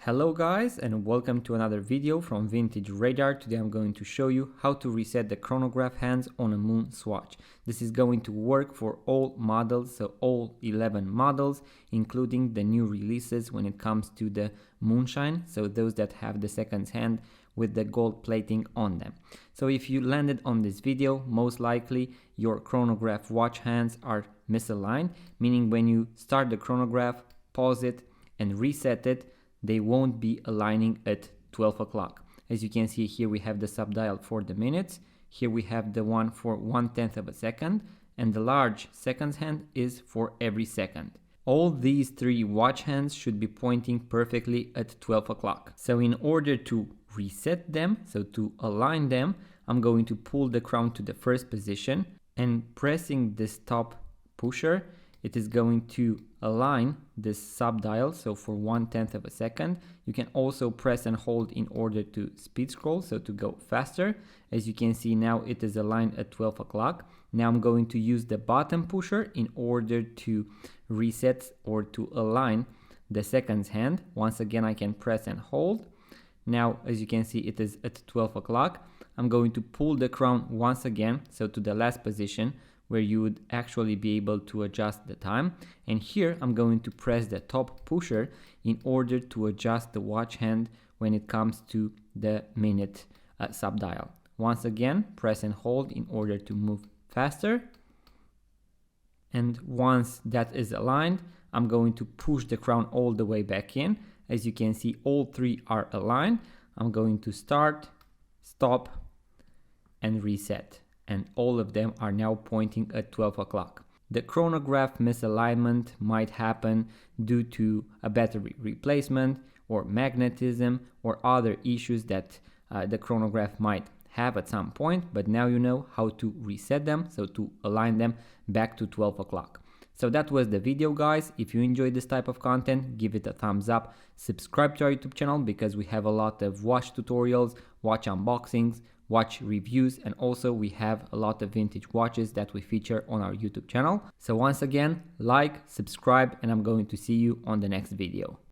Hello guys, and welcome to another video from Vintage Radar. Today I'm going to show you how to reset the chronograph hands on a Moonswatch. This is going to work for all models, so all 11 models, including the new releases when it comes to the Moonshine, so those that have the second hand with the gold plating on them. So if you landed on this video, most likely your chronograph watch hands are misaligned, meaning when you start the chronograph, pause it and reset it, they won't be aligning at 12 o'clock. As you can see here, we have the subdial for the minutes. Here we have the one for 1/10 of a second, and the large seconds hand is for every second. All these three watch hands should be pointing perfectly at 12 o'clock. So in order to reset them, so to align them, I'm going to pull the crown to the first position, and pressing this top pusher, it is going to align this subdial, so for 1/10 of a second. You can also press and hold in order to speed scroll, so to go faster. As you can see now, it is aligned at 12 o'clock. Now I'm going to use the bottom pusher in order to reset or to align the seconds hand. Once again, I can press and hold. Now, as you can see, it is at 12 o'clock. I'm going to pull the crown once again, so to the last position, where you would actually be able to adjust the time. And here I'm going to press the top pusher in order to adjust the watch hand when it comes to the minute subdial. Once again, press and hold in order to move faster. And once that is aligned, I'm going to push the crown all the way back in. As you can see, all three are aligned. I'm going to start, stop, and reset. And all of them are now pointing at 12 o'clock. The chronograph misalignment might happen due to a battery replacement or magnetism or other issues that the chronograph might have at some point, but now you know how to reset them, so to align them back to 12 o'clock. So that was the video, guys. If you enjoyed this type of content, give it a thumbs up, subscribe to our YouTube channel because we have a lot of watch tutorials, watch unboxings, watch reviews, and also we have a lot of vintage watches that we feature on our YouTube channel. So once again, like, subscribe, and I'm going to see you on the next video.